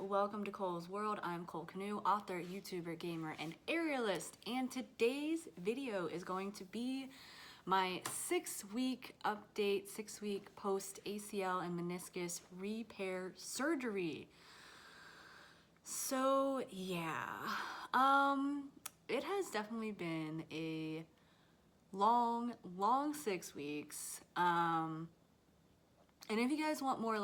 welcome to Cole's World. I'm Cole Canoe, author, YouTuber, gamer, and aerialist, and today's video is going to be my 6-week update, 6-week post ACL and meniscus repair surgery. So yeah, it has definitely been a long 6 weeks. And if you guys want more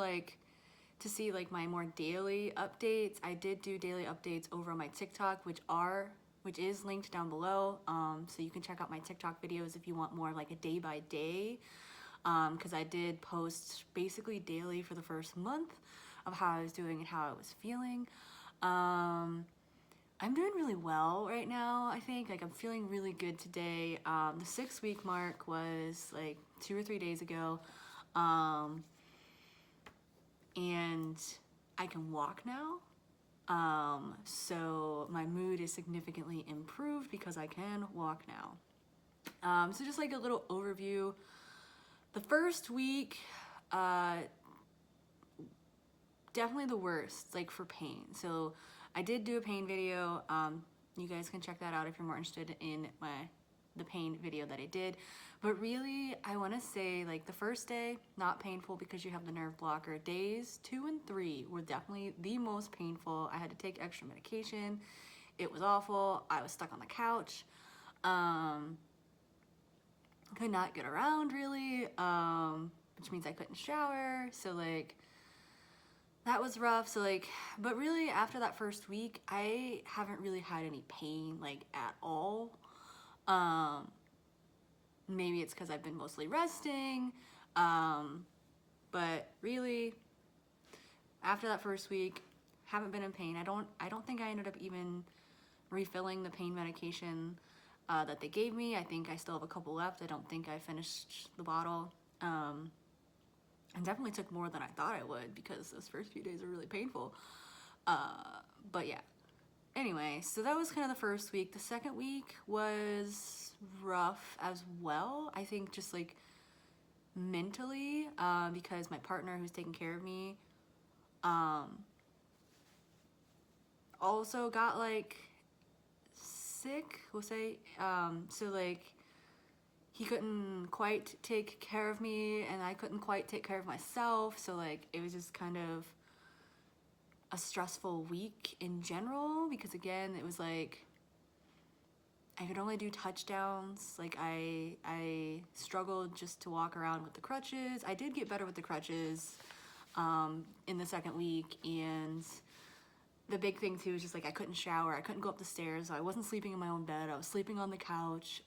to see my more daily updates, I did do daily updates over on my TikTok, which is linked down below. So you can check out my TikTok videos if you want more like a day by day, because I did post basically daily for the first month of how I was doing and how I was feeling. I'm doing really well right now. I think I'm feeling really good today. The 6-week mark was 2 or 3 days ago. And I can walk now. So my mood is significantly improved because I can walk now. So just a little overview. The first week, definitely the worst, for pain. So I did do a pain video. You guys can check that out if you're more interested in the pain video that I did. But really, I want to say the first day, not painful because you have the nerve blocker. Days 2 and 3 were definitely the most painful. I had to take extra medication. It was awful. I was stuck on the couch. Could not get around really, which means I couldn't shower. So that was rough. So but really after that first week, I haven't really had any pain at all. Maybe it's because I've been mostly resting, but really after that first week, haven't been in pain. I don't think I ended up even refilling the pain medication that they gave me. I think I still have a couple left. I don't think I finished the bottle. And definitely took more than I thought I would because those first few days were really painful. But yeah. Anyway, so that was kind of the first week. The second week was rough as well. I think just mentally, because my partner who's taking care of me, also got sick, we'll say. So he couldn't quite take care of me and I couldn't quite take care of myself. So it was just kind of a stressful week in general, because again, it was I could only do touchdowns. I struggled just to walk around with the crutches. I did get better with the crutches in the second week, and the big thing too is just I couldn't shower. I couldn't go up the stairs. I wasn't sleeping in my own bed. I was sleeping on the couch.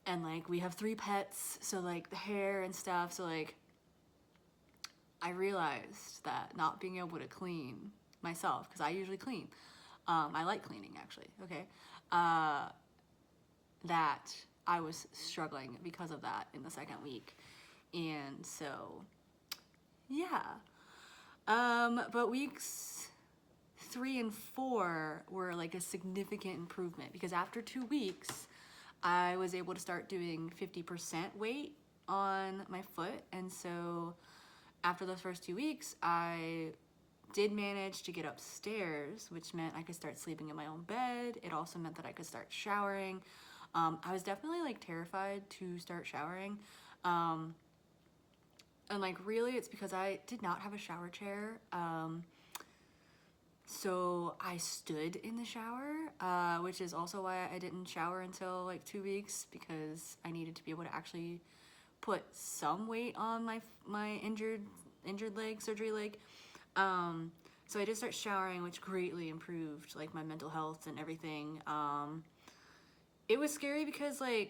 And we have 3 pets, so the hair and stuff, so I realized that not being able to clean myself, because I usually clean, I like cleaning actually, okay, that I was struggling because of that in the second week. And so yeah, but weeks 3 and 4 were a significant improvement, because after 2 weeks I was able to start doing 50% weight on my foot. And so after those first 2 weeks, I did manage to get upstairs, which meant I could start sleeping in my own bed. It also meant that I could start showering. I was definitely terrified to start showering. And really it's because I did not have a shower chair. So I stood in the shower, which is also why I didn't shower until 2 weeks, because I needed to be able to actually put some weight on my injured leg, surgery leg. So I did start showering, which greatly improved my mental health and everything. It was scary because I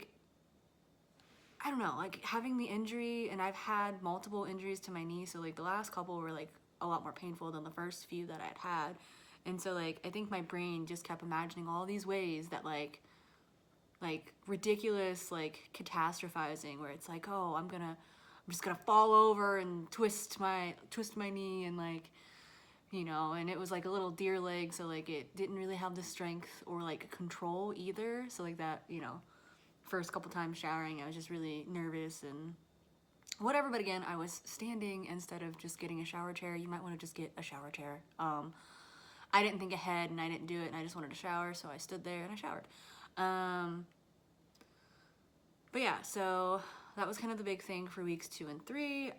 don't know, having the injury, and I've had multiple injuries to my knee, so the last couple were a lot more painful than the first few that I'd had. And so I think my brain just kept imagining all these ways that ridiculous catastrophizing, where it's oh, I'm just gonna fall over and twist my knee, and and it was a little deer leg, so it didn't really have the strength or control either. So that, first couple times showering, I was just really nervous and whatever. But again, I was standing instead of just getting a shower chair. You might want to just get a shower chair. I didn't think ahead and I didn't do it, and I just wanted to shower, so I stood there and I showered. But yeah, so that was kind of the big thing for weeks 2 and 3.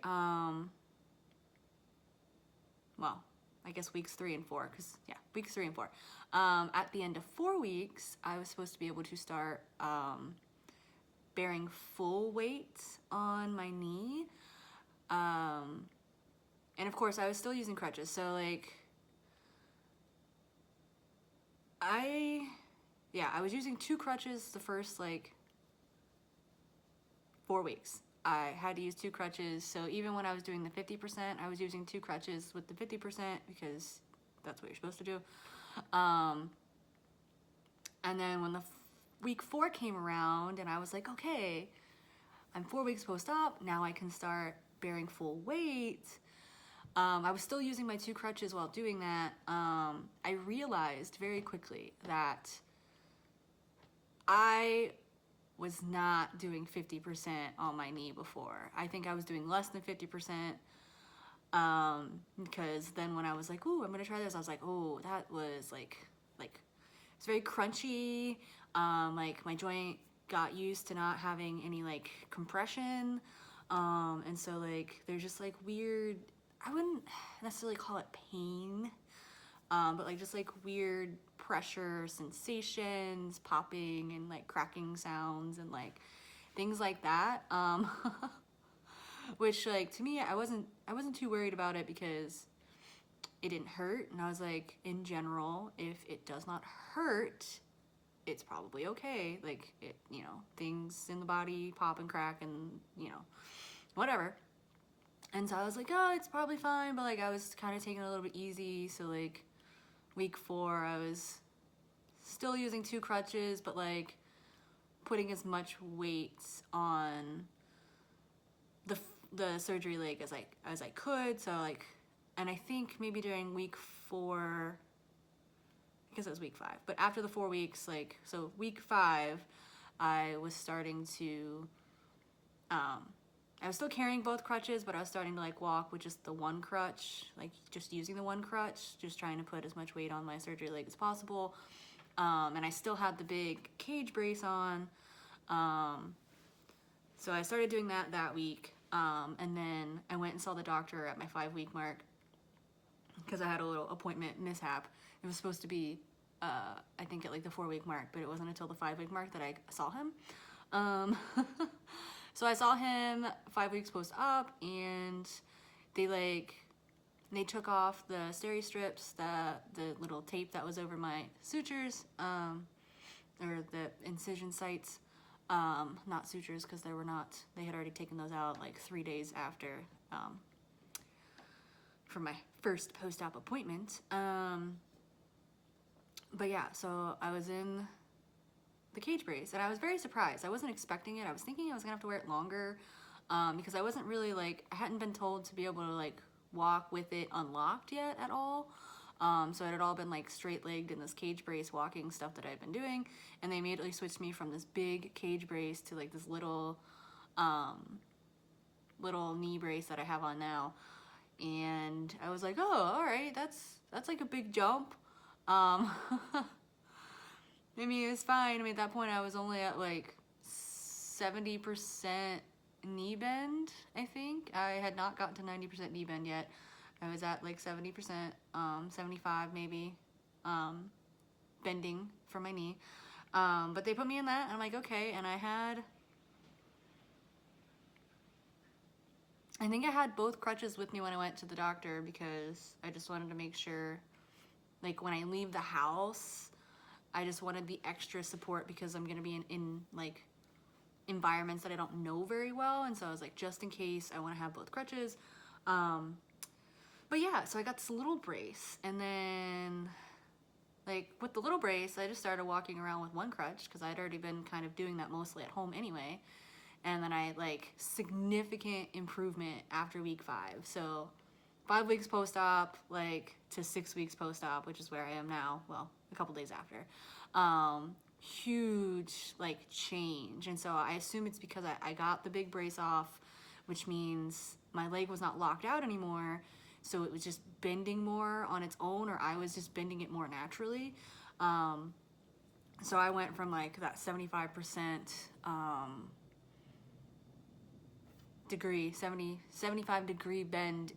Well, I guess weeks 3 and 4, because yeah, weeks 3 and 4. At the end of 4 weeks, I was supposed to be able to start bearing full weight on my knee. And of course, I was still using crutches. So like, I was using 2 crutches the first like 4 weeks. I had to use 2 crutches. So even when I was doing the 50%, I was using 2 crutches with the 50% because that's what you're supposed to do. And then when the week 4 came around and I was like, okay, I'm 4 weeks post-op, now I can start bearing full weight. I was still using my 2 crutches while doing that. I realized very quickly that I was not doing 50% on my knee before. I think I was doing less than 50%. Because then when I was like, ooh, I'm gonna try this, I was like, oh, that was like it's very crunchy. Like my joint got used to not having any like compression. And so like there's just like weird, I wouldn't necessarily call it pain, but like just like weird pressure sensations, popping and like cracking sounds and like things like that. Which like to me, I wasn't too worried about it because it didn't hurt, and I was like, in general, if it does not hurt, it's probably okay. Like it, you know, things in the body pop and crack and, you know, whatever. And so I was like, oh, it's probably fine, but like I was kind of taking it a little bit easy. So like week 4, I was still using 2 crutches, but like putting as much weight on the surgery leg as I could. So like, and I think maybe during week 4, I guess it was week 5, but after the 4 weeks, like, so week 5, I was starting to, I was still carrying both crutches, but I was starting to like walk with just the one crutch, like just using the one crutch, just trying to put as much weight on my surgery leg as possible. And I still had the big cage brace on. So I started doing that week. And then I went and saw the doctor at my 5-week mark because I had a little appointment mishap. It was supposed to be, I think at like the 4-week mark, but it wasn't until the 5-week mark that I saw him. So I saw him 5 weeks post-op, and they took off the steri strips, the little tape that was over my sutures, or the incision sites. Not sutures, because they had already taken those out like 3 days after, for my first post-op appointment. But yeah, so I was in the cage brace, and I was very surprised. I wasn't expecting it. I was thinking I was gonna have to wear it longer, because I wasn't really like, I hadn't been told to be able to like walk with it unlocked yet at all. So it had all been like straight-legged in this cage brace walking stuff that I'd been doing, and they immediately switched me from this big cage brace to like this little knee brace that I have on now. And I was like, oh, all right, that's like a big jump. I mean, it was fine. I mean, at that point, I was only at like 70% knee bend, I think. I had not gotten to 90% knee bend yet. I was at like 70%, 75 maybe, bending for my knee. But they put me in that, and I'm like, okay. And I think I had both crutches with me when I went to the doctor, because I just wanted to make sure, like, when I leave the house, I just wanted the extra support, because I'm gonna be in like environments that I don't know very well, and so I was like, just in case, I want to have both crutches. But yeah, so I got this little brace, and then like with the little brace, I just started walking around with one crutch, because I'd already been kind of doing that mostly at home anyway. And then I like significant improvement after week 5. So 5 weeks post-op, like to 6 weeks post-op, which is where I am now. Well, a couple days after. Huge like change. And so I assume it's because I got the big brace off which means my leg was not locked out anymore. So it was just bending more on its own, or I was just bending it more naturally. So I went from like that 75% degree, 75 degree bend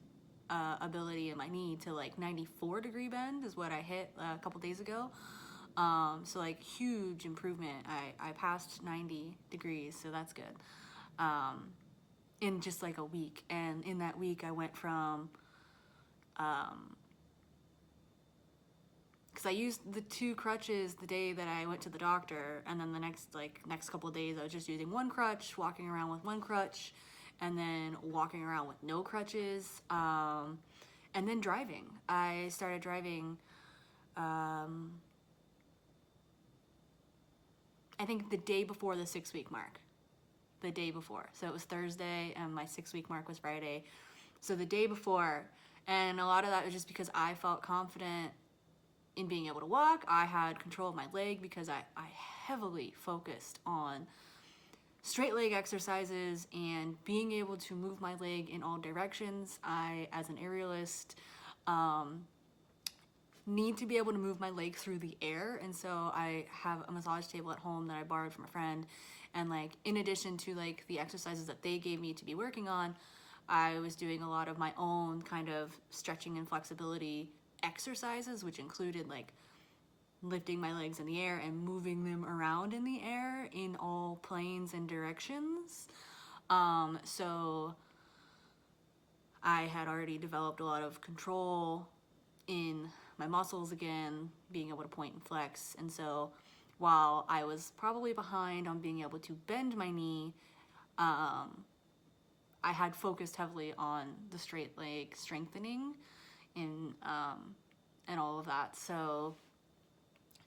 ability in my knee to like 94 degree bend is what I hit a couple days ago. So like huge improvement. I passed 90 degrees, so that's good. In just like a week. And in that week I went from, because I used the 2 crutches the day that I went to the doctor, and then the next couple of days I was just using 1 crutch, walking around with 1 crutch, and then walking around with no crutches, and then driving. I started driving, I think the day before the 6-week mark. The day before. So it was Thursday and my 6-week mark was Friday. So the day before, and a lot of that was just because I felt confident in being able to walk. I had control of my leg because I heavily focused on straight leg exercises and being able to move my leg in all directions. I, as an aerialist, need to be able to move my leg through the air, and so I have a massage table at home that I borrowed from a friend, and like in addition to like the exercises that they gave me to be working on, I was doing a lot of my own kind of stretching and flexibility exercises, which included like lifting my legs in the air and moving them around in the air in all planes and directions. So I had already developed a lot of control in my muscles again, being able to point and flex. And so while I was probably behind on being able to bend my knee, I had focused heavily on the straight leg strengthening and all of that. So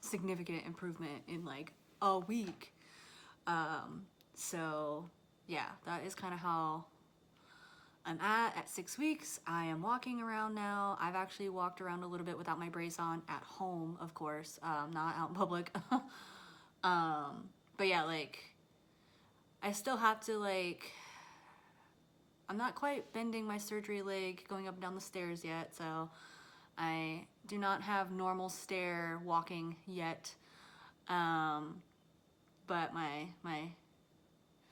significant improvement in like a week. So yeah, that is kind of how I'm at 6 weeks. I am walking around now. I've actually walked around a little bit without my brace on at home, of course, not out in public. But yeah, like I still have to like, I'm not quite bending my surgery leg going up and down the stairs yet, so I do not have normal stair walking yet. But my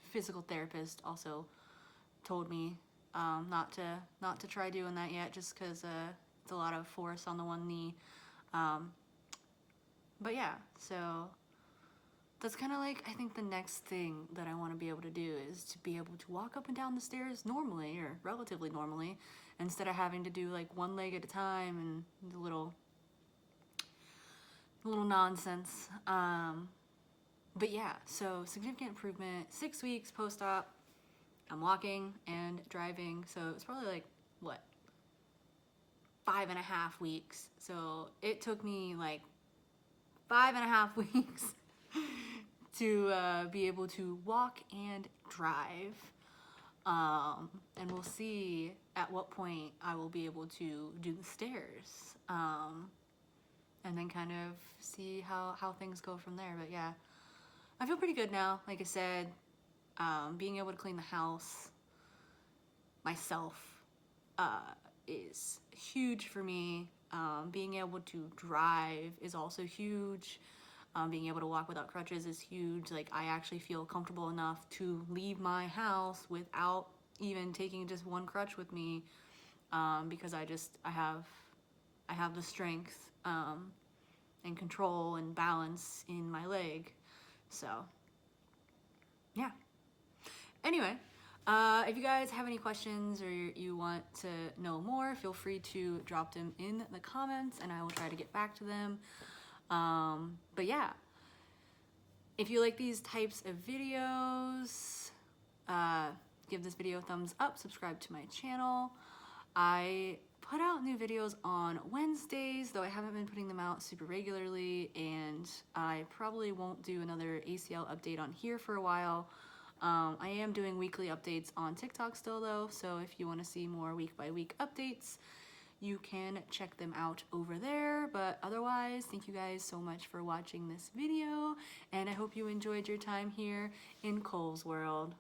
physical therapist also told me not to try doing that yet, just because it's a lot of force on the one knee. But yeah, so that's kind of like, I think the next thing that I want to be able to do is to be able to walk up and down the stairs normally, or relatively normally, instead of having to do like one leg at a time and a little nonsense. But yeah, so significant improvement. 6 weeks post-op, I'm walking and driving, so it's probably like, what, 5.5 weeks. So it took me like 5.5 weeks to be able to walk and drive. And we'll see at what point I will be able to do the stairs. And then kind of see how things go from there. But yeah, I feel pretty good now. Like I said, being able to clean the house myself is huge for me. Being able to drive is also huge. Being able to walk without crutches is huge. Like I actually feel comfortable enough to leave my house without even taking just one crutch with me, because I have the strength and control and balance in my leg. So yeah. Anyway, if you guys have any questions or you want to know more, feel free to drop them in the comments and I will try to get back to them. But yeah, if you like these types of videos, give this video a thumbs up, subscribe to my channel. I put out new videos on Wednesdays, though I haven't been putting them out super regularly, and I probably won't do another ACL update on here for a while. I am doing weekly updates on TikTok still though, so if you want to see more week by week updates, you can check them out over there. But otherwise, thank you guys so much for watching this video, and I hope you enjoyed your time here in Cole's World.